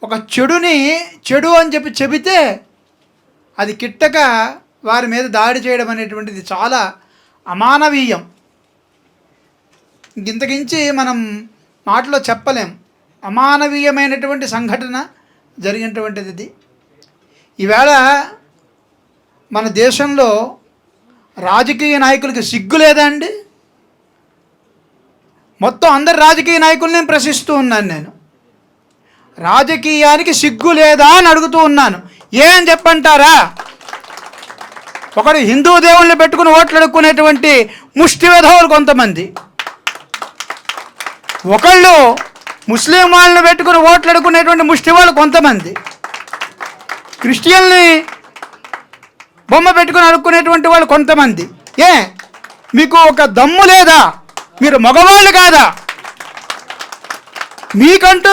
ఒక చెడుని చెడు అని చెబితే అది కిట్టక వారి మీద దాడి చేయడం అనేటువంటిది చాలా అమానవీయం. ఇంతకించి మనం మాటలో చెప్పలేం. అమానవీయమైనటువంటి సంఘటన జరిగినటువంటిది ఇది. ఈవేళ మన దేశంలో రాజకీయ నాయకులకి సిగ్గు లేదా అండి? మొత్తం అందరు రాజకీయ నాయకుల్ని ప్రశ్నిస్తూ ఉన్నాను నేను. రాజకీయానికి సిగ్గు లేదా అని అడుగుతూ ఉన్నాను. ఏం చెప్పంటారా? ఒకడు హిందూ దేవుళ్ళని పెట్టుకుని ఓట్లు అడుక్కునేటువంటి ముష్టి వెధవులు కొంతమంది, ఒకళ్ళు ముస్లిం వాళ్ళని పెట్టుకుని ఓట్లు అడుక్కునేటువంటి ముష్టి వాళ్ళు కొంతమంది, క్రిస్టియన్ని బొమ్మ పెట్టుకుని అడుక్కునేటువంటి వాళ్ళు కొంతమంది. మీకు ఒక దమ్ము లేదా? మీరు మగవాళ్ళు కాదా? మీకంటూ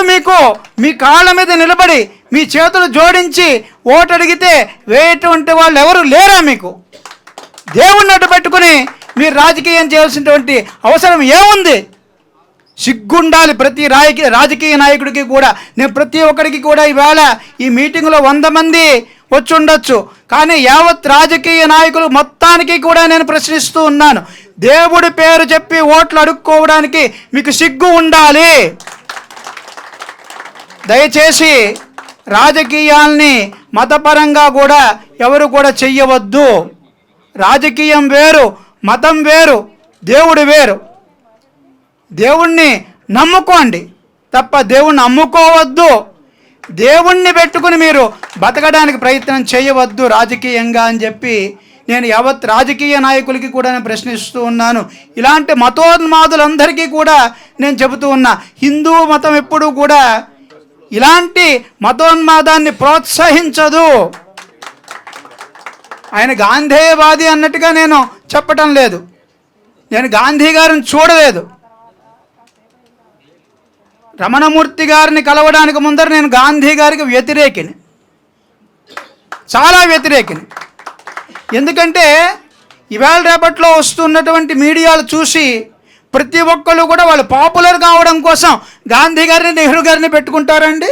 మీ కాళ్ళ మీద నిలబడి మీ చేతులు జోడించి ఓటు అడిగితే వేయటువంటి వాళ్ళు ఎవరు లేరా? మీకు దేవుణ్ణి అడ్డు పెట్టుకుని మీరు రాజకీయం చేయాల్సినటువంటి అవసరం ఏముంది? సిగ్గుండాలి ప్రతి రాజకీయ నాయకుడికి కూడా. నేను ప్రతి ఒక్కరికి కూడా ఈవేళ ఈ మీటింగ్లో 100 మంది వచ్చి ఉండొచ్చు, కానీ యావత్ రాజకీయ నాయకులు మొత్తానికి కూడా నేను ప్రశ్నిస్తూ ఉన్నాను. దేవుడి పేరు చెప్పి ఓట్లు అడుక్కోవడానికి మీకు సిగ్గు ఉండాలి. దయచేసి రాజకీయాల్ని మతపరంగా కూడా ఎవరు కూడా చెయ్యవద్దు. రాజకీయం వేరు, మతం వేరు, దేవుడు వేరు. దేవుణ్ణి నమ్ముకోండి తప్ప దేవుణ్ణి అమ్ముకోవద్దు. దేవుణ్ణి పెట్టుకుని మీరు బతకడానికి ప్రయత్నం చేయవద్దు రాజకీయంగా అని చెప్పి నేను యావత్ రాజకీయ నాయకులకి కూడా నేను ప్రశ్నిస్తూ ఉన్నాను. ఇలాంటి మతోన్మాదులందరికీ కూడా నేను చెబుతూ ఉన్నా, హిందూ మతం ఎప్పుడూ కూడా ఇలాంటి మతోన్మాదాన్ని ప్రోత్సహించదు. ఆయన గాంధేయవాది అన్నట్టుగా నేను చెప్పటం లేదు. నేను గాంధీ గారిని చూడలేదు. రమణమూర్తి గారిని కలవడానికి ముందర నేను గాంధీ గారికి వ్యతిరేకిని, చాలా వ్యతిరేకిని. ఎందుకంటే ఇవాళ రేపట్లో వస్తున్నటువంటి మీడియాలు చూసి ప్రతి ఒక్కళ్ళు కూడా వాళ్ళు పాపులర్ కావడం కోసం గాంధీ గారిని నెహ్రూ గారిని పెట్టుకుంటారండి.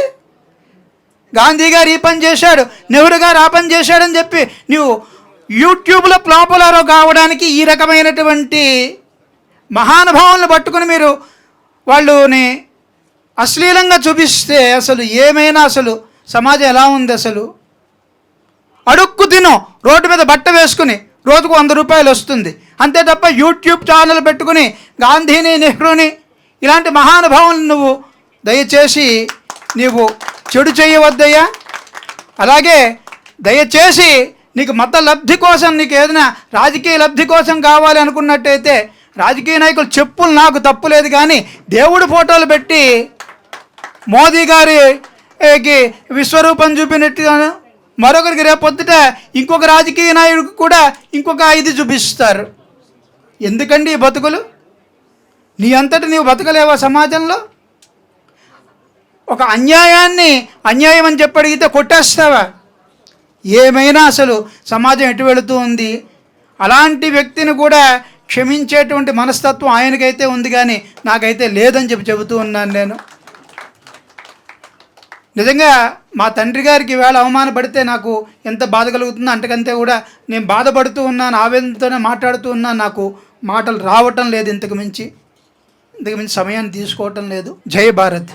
గాంధీ గారు ఈ పని చేశాడు, నెహ్రూ గారు ఆ పని చేశాడని చెప్పి నువ్వు యూట్యూబ్లో పాపులర్ కావడానికి ఈ రకమైనటువంటి మహానుభావులను పట్టుకుని మీరు వాళ్ళని అశ్లీలంగా చూపిస్తే అసలు ఏమైనా అసలు సమాజం ఎలా ఉంది? అసలు అడుక్కు తిను, రోడ్డు మీద బట్ట వేసుకుని రోజుకు 100 రూపాయలు వస్తుంది అంతే తప్ప యూట్యూబ్ ఛానల్ పెట్టుకుని గాంధీని నెహ్రూని ఇలాంటి మహానుభావులను నువ్వు దయచేసి నీవు చెడు చేయవద్దయ్యా. అలాగే దయచేసి నీకు మత లబ్ధి కోసం, నీకు ఏదైనా రాజకీయ లబ్ధి కోసం కావాలి అనుకున్నట్టయితే రాజకీయ నాయకులు చెప్పులు నాకు తప్పులేదు, కానీ దేవుడి ఫోటోలు పెట్టి మోదీ గారికి విశ్వరూపం చూపినట్టుగాను మరొకరికి రేపొద్దుట ఇంకొక రాజకీయ నాయకుడికి కూడా ఇంకొక 5 చూపిస్తారు. ఎందుకండి ఈ బతుకులు? నీ అంతటి నీవు బతకలేవా సమాజంలో? ఒక అన్యాయాన్ని అన్యాయం అని చెప్పి అడిగితే కొట్టేస్తావా? ఏమైనా అసలు సమాజం ఎటు వెళుతూ ఉంది? అలాంటి వ్యక్తిని కూడా క్షమించేటువంటి మనస్తత్వం ఆయనకైతే ఉంది, కానీ నాకైతే లేదని చెబుతూ ఉన్నాను నేను. నిజంగా మా తండ్రి గారికి ఈవేళ అవమానపడితే నాకు ఎంత బాధ కలుగుతుందో అంతకంతే కూడా నేను బాధపడుతూ ఉన్నాను, ఆవేదనతోనే మాట్లాడుతూ ఉన్నాను. నాకు మాటలు రావటం లేదు, ఇంతకు మించి సమయాన్ని తీసుకోవటం లేదు. జై భారత్.